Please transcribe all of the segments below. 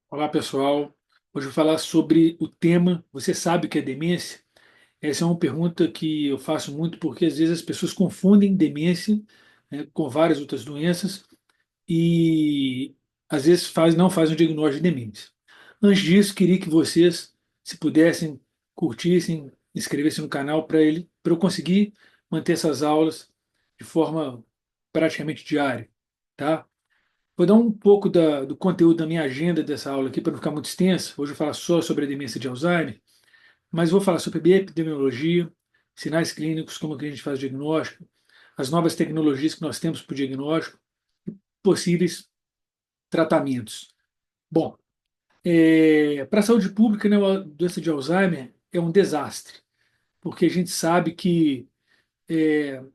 Olá, pessoal. Hoje eu vou falar sobre o tema Você sabe o que é demência? Essa é uma pergunta que eu faço muito porque às vezes as pessoas confundem demência, né, com várias outras doenças e às vezes não fazem o diagnóstico de demência. Antes disso, queria que vocês, se pudessem, curtissem, inscrevessem no canal para eu conseguir manter essas aulas de forma praticamente diária, tá? Vou dar um pouco do conteúdo da minha agenda dessa aula aqui para não ficar muito extensa. Hoje eu vou falar só sobre a demência de Alzheimer, mas vou falar sobre epidemiologia, sinais clínicos, como que a gente faz o diagnóstico, as novas tecnologias que nós temos para o diagnóstico, possíveis tratamentos. Bom, para a saúde pública, né, a doença de Alzheimer é um desastre, porque a gente sabe que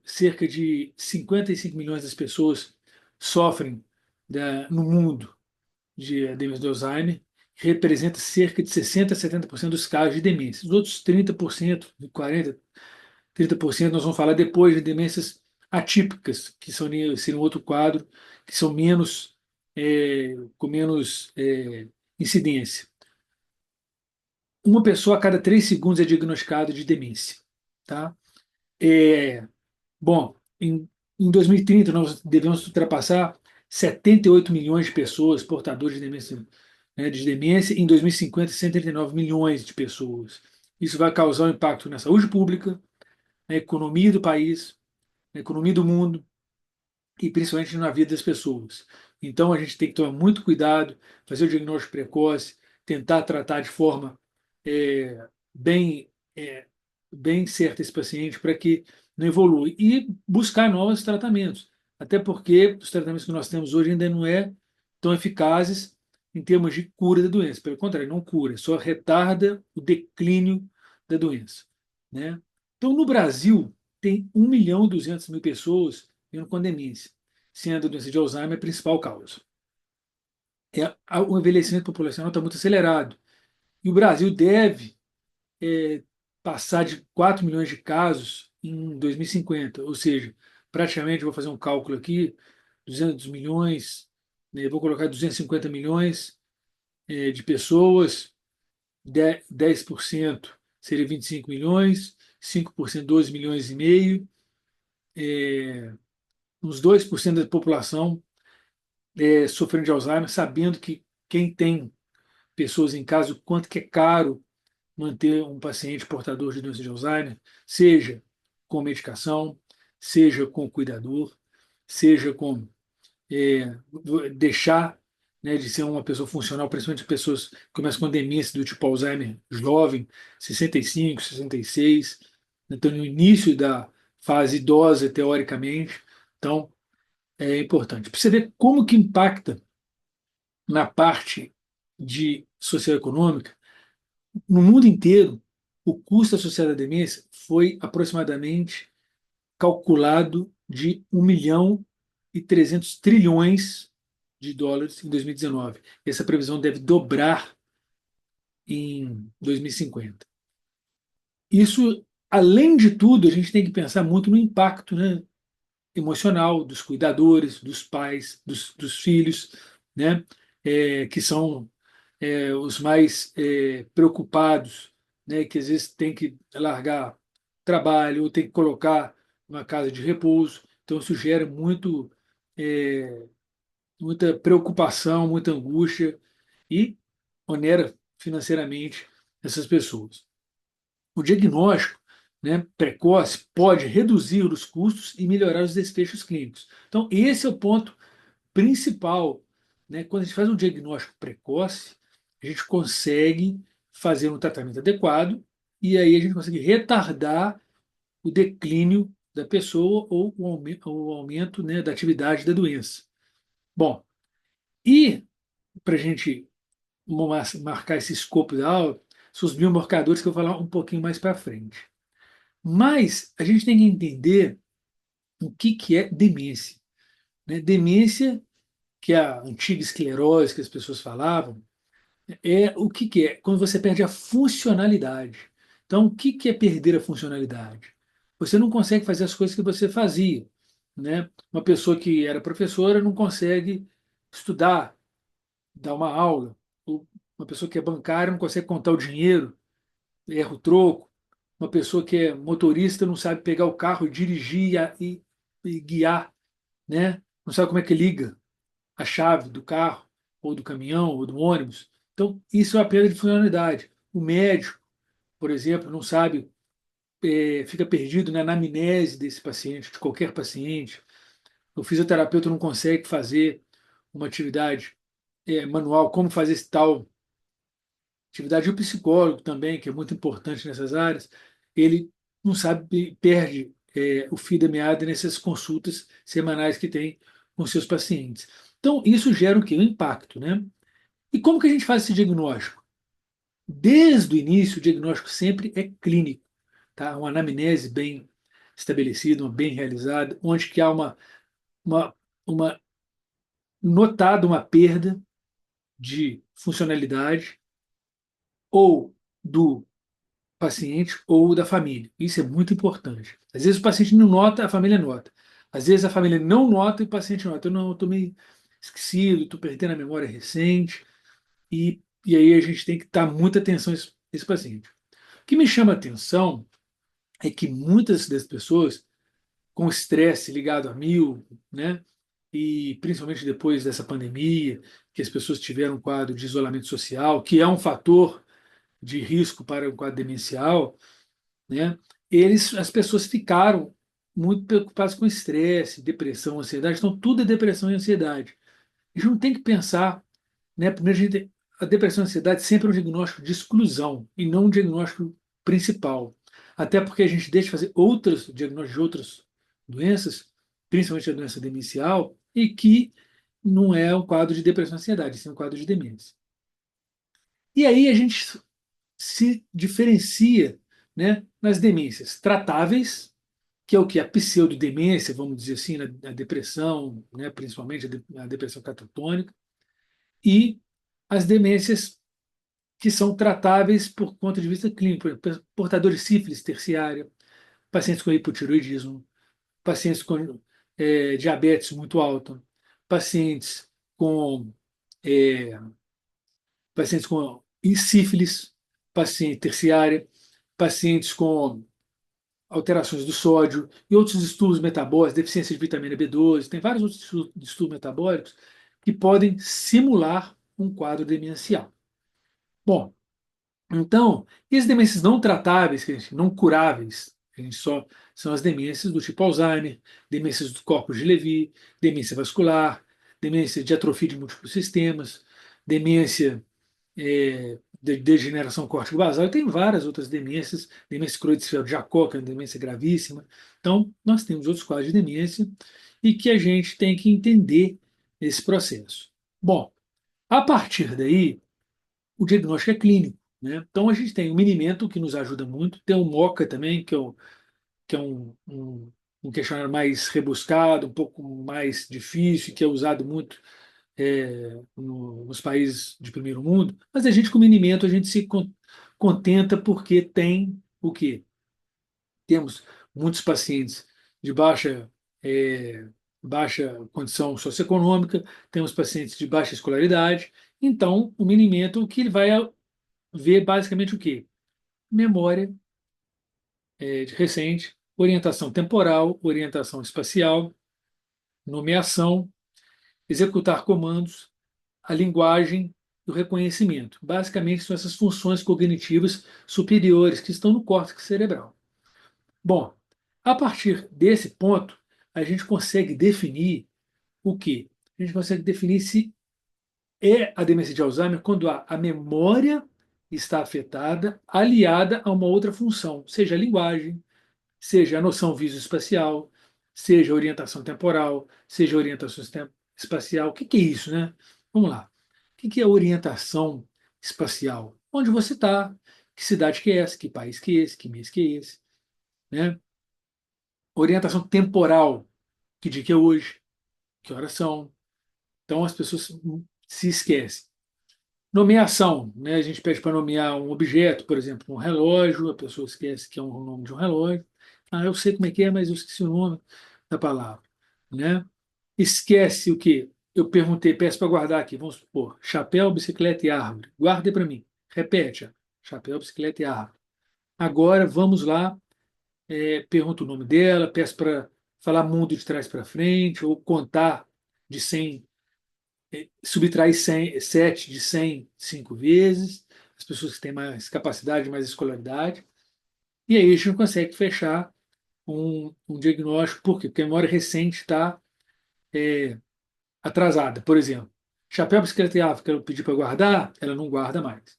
cerca de 55 milhões das pessoas sofrem no mundo de demência de Alzheimer, representa cerca de 60 a 70% dos casos de demência. Os outros 30%, 40%, 30% nós vamos falar depois de demências atípicas, que seriam outro quadro, que são com menos incidência. Uma pessoa a cada 3 segundos é diagnosticada de demência. Tá? É, Bom, em 2030 nós devemos ultrapassar 78 milhões de pessoas portadoras de demência, né, de demência, em 2050 139 milhões de pessoas. Isso vai causar um impacto na saúde pública, na economia do país, na economia do mundo e principalmente na vida das pessoas. Então a gente tem que tomar muito cuidado, fazer o diagnóstico precoce, tentar tratar de forma é, bem, é, bem certa esse paciente para que não evolua e buscar novos tratamentos. Até porque os tratamentos que nós temos hoje ainda não tão eficazes em termos de cura da doença. Pelo contrário, não cura, só retarda o declínio da doença, né? Então, no Brasil, tem 1.200.000 pessoas vivendo com demência, sendo a doença de Alzheimer a principal causa. O envelhecimento populacional está muito acelerado. E o Brasil deve é, passar de 4 milhões de casos em 2050, ou seja, praticamente, vou fazer um cálculo aqui, 200 milhões, né, vou colocar 250 milhões de pessoas, 10% seria 25 milhões, 5% 12 milhões e meio, uns 2% da população sofrendo de Alzheimer, sabendo que quem tem pessoas em casa, o quanto que é caro manter um paciente portador de doença de Alzheimer, seja com medicação, seja com cuidador, seja com é, deixar, né, de ser uma pessoa funcional, principalmente pessoas que começam com demência do tipo Alzheimer jovem, 65, 66, então no início da fase idosa, teoricamente. Então, é importante. Para você ver como que impacta na parte de socioeconômica, no mundo inteiro, o custo associado à demência foi aproximadamente calculado de 1,3 bilhão de dólares em 2019. Essa previsão deve dobrar em 2050. Isso, além de tudo, a gente tem que pensar muito no impacto, né, emocional dos cuidadores, dos pais, dos filhos, né, que são os mais preocupados, né, que às vezes tem que largar trabalho ou tem que colocar uma casa de repouso. Então isso gera é, muita preocupação, muita angústia e onera financeiramente essas pessoas. O diagnóstico, né, precoce pode reduzir os custos e melhorar os desfechos clínicos. Então esse é o ponto principal, né? Quando a gente faz um diagnóstico precoce, a gente consegue fazer um tratamento adequado e aí a gente consegue retardar o declínio da pessoa ou o aumento, né, da atividade da doença. Bom, e para a gente marcar esse escopo da aula, são os biomarcadores que eu vou falar um pouquinho mais para frente. Mas a gente tem que entender o que é demência, né? Demência, que é a antiga esclerose que as pessoas falavam, o que é? Quando você perde a funcionalidade. Então, o que é perder a funcionalidade? Você não consegue fazer as coisas que você fazia, né? Uma pessoa que era professora não consegue estudar, dar uma aula, ou uma pessoa que é bancária não consegue contar o dinheiro, erra o troco, uma pessoa que é motorista não sabe pegar o carro e dirigir e guiar, né? Não sabe como é que liga a chave do carro, ou do caminhão, ou do ônibus. Então, isso é a perda de funcionalidade. O médico, por exemplo, não sabe, fica perdido, né, na anamnese desse paciente, de qualquer paciente. O fisioterapeuta não consegue fazer uma atividade manual, como fazer esse tal atividade. E o psicólogo também, que é muito importante nessas áreas, ele não sabe, perde o fio da meada nessas consultas semanais que tem com seus pacientes. Então, isso gera o quê? Um impacto, né? E como que a gente faz esse diagnóstico? Desde o início, o diagnóstico sempre é clínico, tá? Uma anamnese bem estabelecida, uma bem realizada, onde que há uma, uma notada uma perda de funcionalidade ou do paciente ou da família. Isso é muito importante. Às vezes o paciente não nota, a família nota. Às vezes a família não nota e o paciente nota. Eu não, estou meio esquecido, estou perdendo a memória recente. E aí a gente tem que dar muita atenção a esse paciente. O que me chama a atenção é que muitas das pessoas com estresse ligado a mil, né? E principalmente depois dessa pandemia, que as pessoas tiveram um quadro de isolamento social, que é um fator de risco para o quadro demencial, né? As pessoas ficaram muito preocupadas com estresse, depressão, ansiedade. Então, tudo é depressão e ansiedade. A gente não tem que pensar, né? Primeiro, a depressão e a ansiedade sempre é um diagnóstico de exclusão e não um diagnóstico principal. Até porque a gente deixa de fazer outros diagnósticos de outras doenças, principalmente a doença demencial, e que não é um quadro de depressão e ansiedade, sim um quadro de demência. E aí a gente se diferencia, né, nas demências tratáveis, que é o que? A pseudodemência, vamos dizer assim, na depressão, né, principalmente a depressão catatônica, e as demências que são tratáveis por ponto de vista clínico, portadores de sífilis terciária, pacientes com hipotiroidismo, pacientes com diabetes muito alta, pacientes com, é, pacientes com sífilis, paciente terciária, pacientes com alterações do sódio e outros distúrbios metabólicos, deficiência de vitamina B12, tem vários outros distúrbios metabólicos que podem simular um quadro demencial. Bom, então, e as demências não tratáveis, não curáveis, a gente só são as demências do tipo Alzheimer, demências do corpus de Levy, demência vascular, demência de atrofia de múltiplos sistemas, demência de degeneração córtico-basal, e tem várias outras demências, demência creutzfeldt jacob que é uma demência gravíssima. Então, nós temos outros quadros de demência e que a gente tem que entender esse processo. Bom, a partir daí, o diagnóstico é clínico, né? Então, a gente tem o Minimento, que nos ajuda muito, tem o MOCA também, que é um questionário mais rebuscado, um pouco mais difícil, que é usado muito nos países de primeiro mundo, mas a gente com Minimento a gente se contenta porque tem o quê? Temos muitos pacientes de é, baixa condição socioeconômica, temos pacientes de baixa escolaridade, então o Minimento o que ele vai ver basicamente o quê? Memória recente, orientação temporal, orientação espacial, nomeação, executar comandos, a linguagem e o reconhecimento. Basicamente, são essas funções cognitivas superiores que estão no córtex cerebral. Bom, a partir desse ponto, a gente consegue definir o quê? A gente consegue definir se é a demência de Alzheimer quando a memória está afetada, aliada a uma outra função, seja a linguagem, seja a noção visoespacial, seja a orientação temporal, seja a orientação espacial. O que que é isso, né? Vamos lá. O que que é orientação espacial? Onde você está, que cidade que é essa, que país que é esse, que mês que é esse, né? Orientação temporal, que dia que é hoje, que horas são. Então as pessoas se esquecem. Nomeação, né? A gente pede para nomear um objeto, por exemplo, um relógio, a pessoa esquece que é um nome de um relógio. Ah, eu sei como é que é, mas eu esqueci o nome da palavra, né? Esquece o quê? eu perguntei, peço para guardar aqui, vamos supor, chapéu, bicicleta e árvore. Guarde para mim. Repete, ó. Chapéu, bicicleta e árvore. Agora vamos lá, pergunto o nome dela, peço para falar mundo de trás para frente, ou contar de 100, subtrair 100, 7 de 100 cinco vezes, as pessoas que têm mais capacidade, mais escolaridade. E aí a gente consegue fechar um diagnóstico. Por quê? Porque a memória recente está atrasada. Por exemplo, chapéu, bicicleta e árvore que eu pedi para guardar, ela não guarda mais.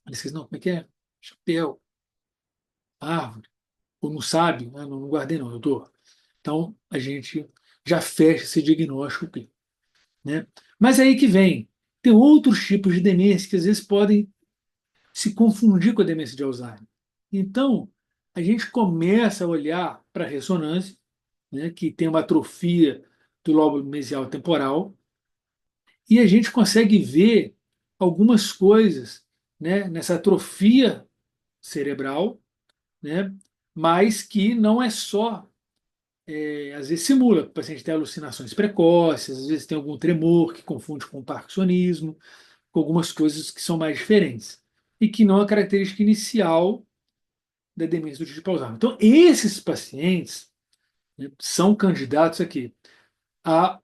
Ela diz, não, como é que é? Chapéu, árvore. Ou não sabe? Ah, não, não guardei não, doutor. Então, a gente já fecha esse diagnóstico aqui, né? Mas aí que vem, tem outros tipos de demência que às vezes podem se confundir com a demência de Alzheimer. Então, a gente começa a olhar para a ressonância, né, que tem uma atrofia do lóbulo mesial temporal, e a gente consegue ver algumas coisas, né, nessa atrofia cerebral, né, mas que não é só, às vezes simula, o paciente tem alucinações precoces, às vezes tem algum tremor que confunde com parkinsonismo, com algumas coisas que são mais diferentes e que não é a característica inicial da demência do tipo Alzheimer. Então, esses pacientes, né, são candidatos aqui a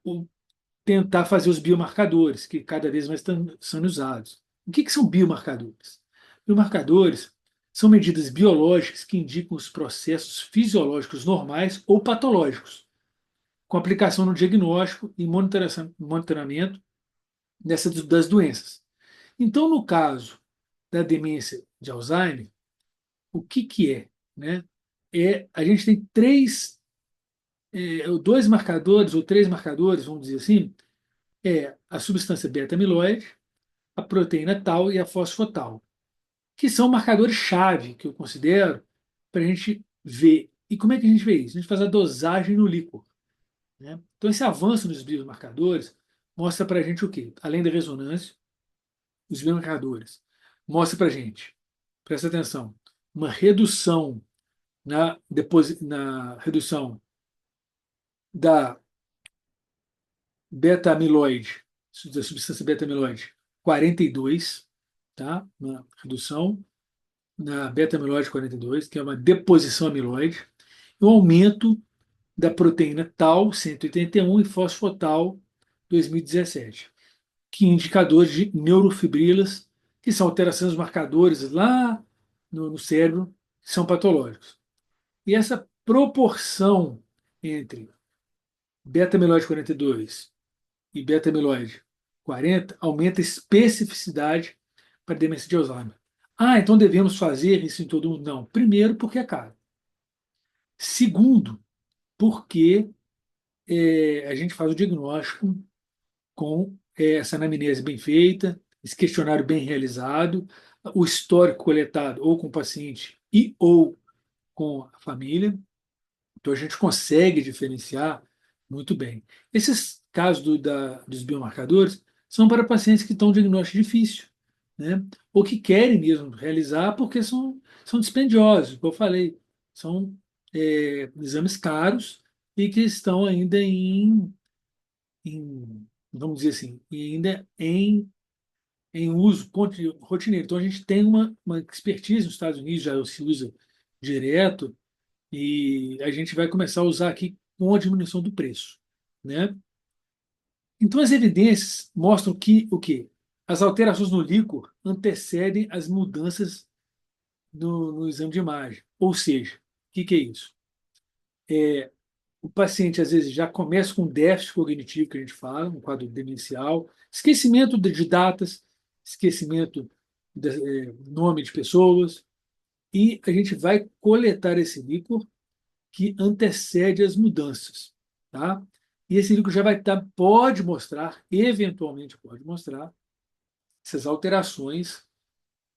tentar fazer os biomarcadores, que cada vez mais estão sendo usados. O que são biomarcadores? Biomarcadores são medidas biológicas que indicam os processos fisiológicos normais ou patológicos, com aplicação no diagnóstico e monitoramento das doenças. Então, no caso da demência de Alzheimer, o que é? Né? A gente tem dois marcadores ou três marcadores, vamos dizer assim, a substância beta-amiloide, a proteína tal e a fosfotal, que são marcadores-chave que eu considero para a gente ver. E como é que a gente vê isso? A gente faz a dosagem no líquor. Né? Então, esse avanço nos biomarcadores mostra para a gente o quê? Além da ressonância, os biomarcadores mostra para a gente, presta atenção, uma redução na redução da beta-amiloide, da substância beta-amiloide 42, tá? Uma redução na beta-amiloide 42, que é uma deposição amiloide, e um aumento da proteína tau 181 e fosfotal 2017, que indicadores de neurofibrilas, que são alterações dos marcadores lá no cérebro, que são patológicos. E essa proporção entre beta-amiloide 42 e beta-amiloide 40 aumenta a especificidade para demência de Alzheimer. Ah, então devemos fazer isso em todo mundo? Não. Primeiro, porque é caro. Segundo, porque a gente faz o diagnóstico com essa anamnese bem feita, esse questionário bem realizado, o histórico coletado ou com o paciente e ou com a família. Então a gente consegue diferenciar muito bem. Esses casos dos biomarcadores são para pacientes que estão em diagnóstico difícil, né? Ou que querem mesmo realizar porque são dispendiosos, como eu falei, são exames caros e que estão ainda vamos dizer assim, ainda em uso rotineiro. Então a gente tem uma expertise nos Estados Unidos, já se usa direto, e a gente vai começar a usar aqui com a diminuição do preço, né? Então as evidências mostram que o quê? As alterações no líquor antecedem as mudanças no exame de imagem. Ou seja, o que é isso? O paciente às vezes já começa com déficit cognitivo, que a gente fala, um quadro demencial, esquecimento de datas, esquecimento de nome de pessoas, e a gente vai coletar esse líquor que antecede as mudanças, tá? E esse líquido já vai estar, pode mostrar, eventualmente pode mostrar, essas alterações,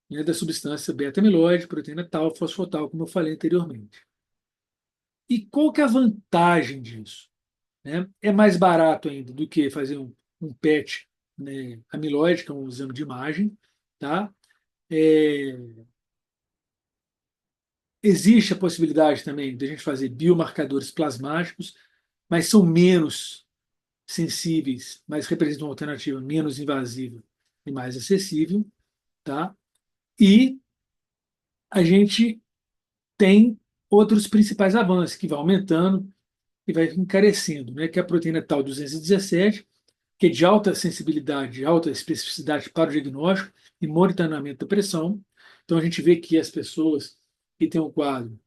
né, da substância beta-amiloide, proteína tal, fosfotal, como eu falei anteriormente. E qual que é a vantagem disso? Né? É mais barato ainda do que fazer um PET, né, amiloide, que é um exame de imagem, tá? É, existe a possibilidade também de a gente fazer biomarcadores plasmáticos, mas são menos sensíveis, mas representam uma alternativa menos invasiva e mais acessível, tá? E a gente tem outros principais avanços que vai aumentando e vai encarecendo, né? Que é a proteína tal 217, que é de alta sensibilidade, alta especificidade para o diagnóstico e monitoramento da pressão. Então a gente vê que as pessoas que têm um quadro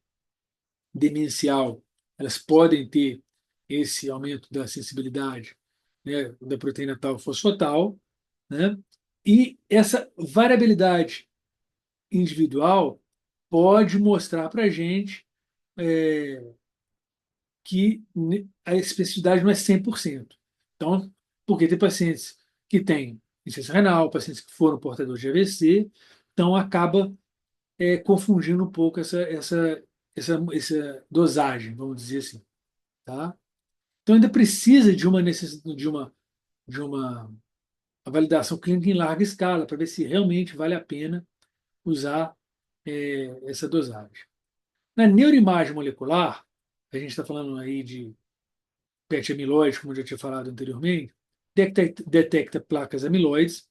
demencial, elas podem ter esse aumento da sensibilidade, né, da proteína tal fosfotal, né? E essa variabilidade individual pode mostrar para a gente é, que a especificidade não é 100%. Então, porque tem pacientes que têm insuficiência renal, pacientes que foram portadores de AVC, então acaba confundindo um pouco essa dosagem, vamos dizer assim, tá? Então ainda precisa de uma necessidade de uma validação clínica em larga escala para ver se realmente vale a pena usar essa dosagem. Na neuroimagem molecular, a gente está falando aí de PET amiloide, como eu já tinha falado anteriormente, detecta placas amiloides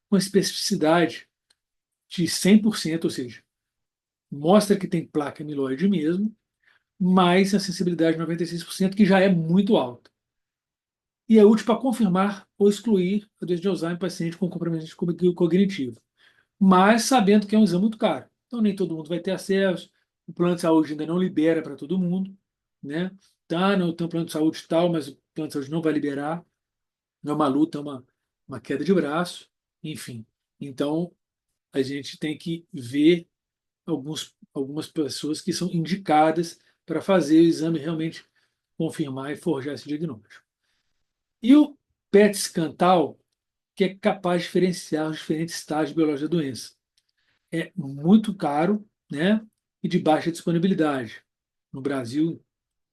com especificidade de 100%, ou seja, mostra que tem placa amiloide mesmo, mas a sensibilidade de 96%, que já é muito alta. E é útil para confirmar ou excluir a doença de Alzheimer em paciente com comprometimento cognitivo, mas sabendo que é um exame muito caro. Então, nem todo mundo vai ter acesso, o plano de saúde ainda não libera para todo mundo, né? Tá, não tem um plano de saúde tal, mas o plano de saúde não vai liberar. É uma luta, uma queda de braço, enfim. Então, a gente tem que ver algumas pessoas que são indicadas para fazer o exame realmente confirmar e forjar esse diagnóstico. E o PET scan que é capaz de diferenciar os diferentes estágios biológicos da doença. É muito caro, né? E de baixa disponibilidade. No Brasil,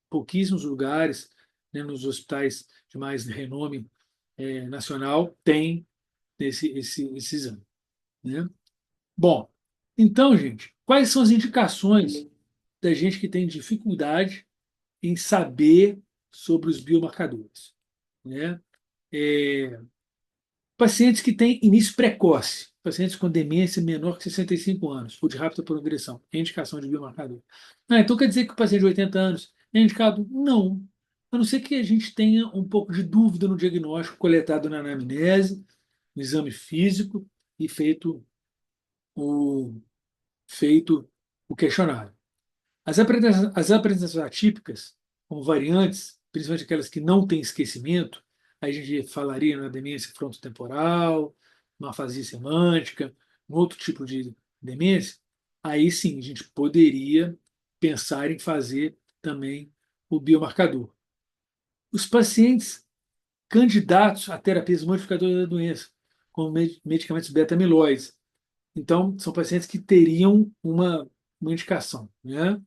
pouquíssimos lugares, né, nos hospitais de mais renome nacional, tem esse exame, né? Bom, então, gente, quais são as indicações da gente que tem dificuldade em saber sobre os biomarcadores, né? É, Pacientes que têm início precoce, pacientes com demência menor que 65 anos, ou de rápida progressão, é indicação de biomarcador. Então quer dizer que o paciente de 80 anos é indicado? Não. A não ser que a gente tenha um pouco de dúvida no diagnóstico coletado na anamnese, no exame físico e o, feito o questionário. As apresentações atípicas, como variantes, principalmente aquelas que não têm esquecimento, aí a gente falaria na demência frontotemporal, uma afasia semântica, um outro tipo de demência, aí sim a gente poderia pensar em fazer também o biomarcador. Os pacientes candidatos a terapias modificadoras da doença, como medicamentos beta-amiloides, então são pacientes que teriam uma indicação, né?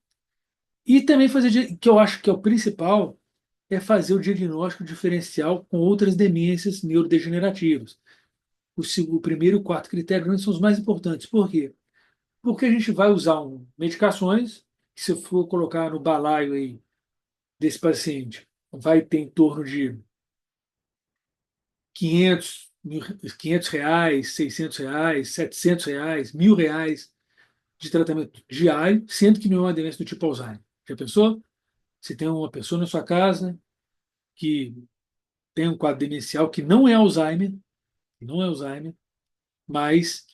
E também fazer, que eu acho que é o principal, é fazer o diagnóstico diferencial com outras demências neurodegenerativas. O primeiro e o quarto critério são os mais importantes. Por quê? Porque a gente vai usar medicações, que se eu for colocar no balaio aí desse paciente, vai ter em torno de 500, R$ 500, R$ 600, R$ 700, R$ 1.000 de tratamento diário, sendo que não é uma demência do tipo Alzheimer. Já pensou? Você tem uma pessoa na sua casa que tem um quadro demencial que não é Alzheimer, mas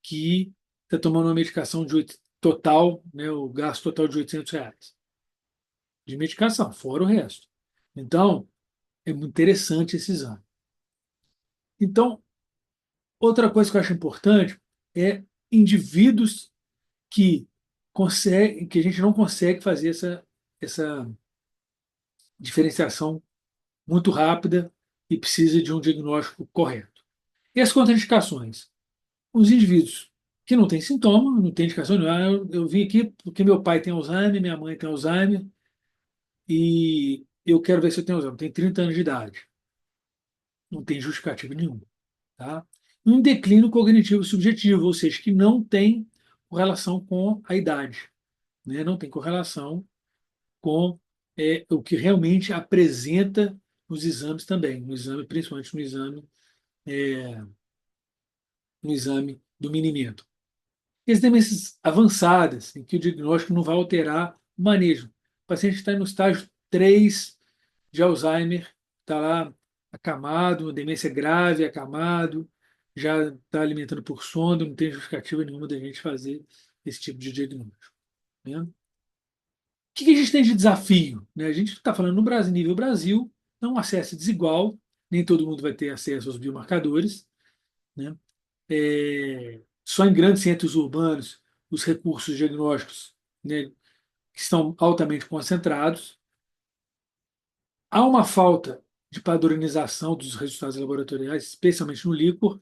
que está tomando uma medicação total, né, o gasto total de R$ 800 de medicação, fora o resto. Então, é muito interessante esse exame. Então, outra coisa que eu acho importante é indivíduos que a gente não consegue fazer essa diferenciação muito rápida e precisa de um diagnóstico correto. E as contraindicações? Os indivíduos que não têm sintoma, não têm indicação nenhuma. Eu vim aqui porque meu pai tem Alzheimer, minha mãe tem Alzheimer e eu quero ver se eu tenho Alzheimer. Tenho 30 anos de idade. Não tem justificativa nenhuma. Tá? Um declínio cognitivo subjetivo, ou seja, que não tem correlação com a idade. Né? Não tem correlação com o que realmente apresenta nos exames também, no exame, principalmente é, no exame do minimento. E as demências avançadas, em que o diagnóstico não vai alterar o manejo. O paciente está no estágio 3 de Alzheimer, está lá acamado, demência grave, acamado, já está alimentando por sono, não tem justificativa nenhuma da gente fazer esse tipo de diagnóstico. Né? O que a gente tem de desafio? Né? A gente está falando no Brasil, nível Brasil, é um acesso desigual, nem todo mundo vai ter acesso aos biomarcadores. Né? Só em grandes centros urbanos os recursos diagnósticos, né, estão altamente concentrados. Há uma falta de padronização dos resultados laboratoriais, especialmente no líquor.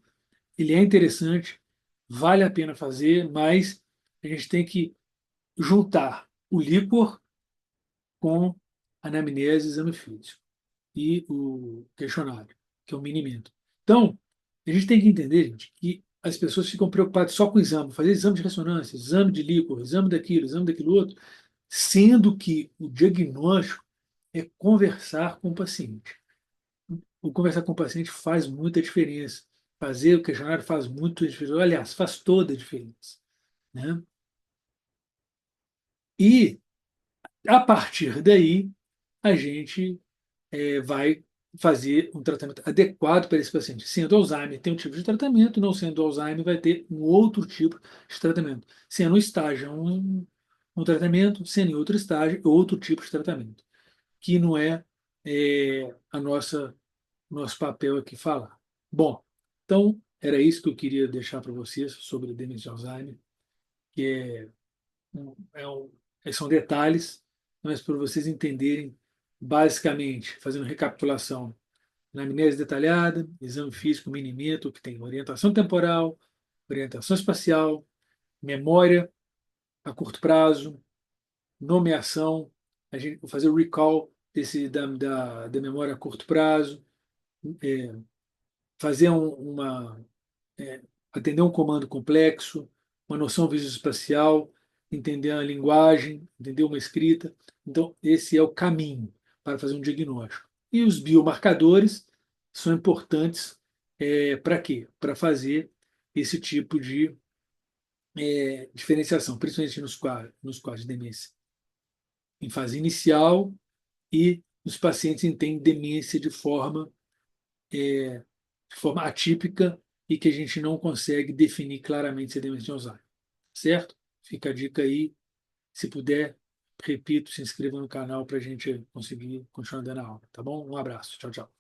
Ele é interessante, vale a pena fazer, mas a gente tem que juntar o líquor com a anamnese, exame físico e o questionário, que é o minimento. Então, a gente tem que entender, gente, que as pessoas ficam preocupadas só com o exame, fazer exame de ressonância, exame de líquor, exame daquilo outro, sendo que o diagnóstico é conversar com o paciente. O conversar com o paciente faz muita diferença. Fazer o questionário faz muita diferença. Aliás, faz toda a diferença. Né? E, a partir daí, a gente vai fazer um tratamento adequado para esse paciente. Sendo Alzheimer, tem um tipo de tratamento, não sendo Alzheimer, vai ter um outro tipo de tratamento. Sendo estágio, um tratamento, sendo em outro estágio, outro tipo de tratamento, que não é a nosso papel aqui falar. Bom, então era isso que eu queria deixar para vocês sobre demência de Alzheimer, que um, é um, são detalhes, mas para vocês entenderem basicamente, fazendo recapitulação, anamnese detalhada, exame físico, minimento, que tem orientação temporal, orientação espacial, memória a curto prazo, nomeação, a gente fazer o recall da memória a curto prazo, é, fazer é, atender um comando complexo, uma noção visoespacial, entender a linguagem, entender uma escrita. Então, esse é o caminho para fazer um diagnóstico. E os biomarcadores são importantes para quê? Para fazer esse tipo de diferenciação, principalmente nos quadros de demência em fase inicial e os pacientes que têm demência de forma atípica e que a gente não consegue definir claramente se é demência de Alzheimer. Certo? Fica a dica aí. Se puder, repito, se inscreva no canal para a gente conseguir continuar dando a aula. Tá bom? Um abraço. Tchau, tchau.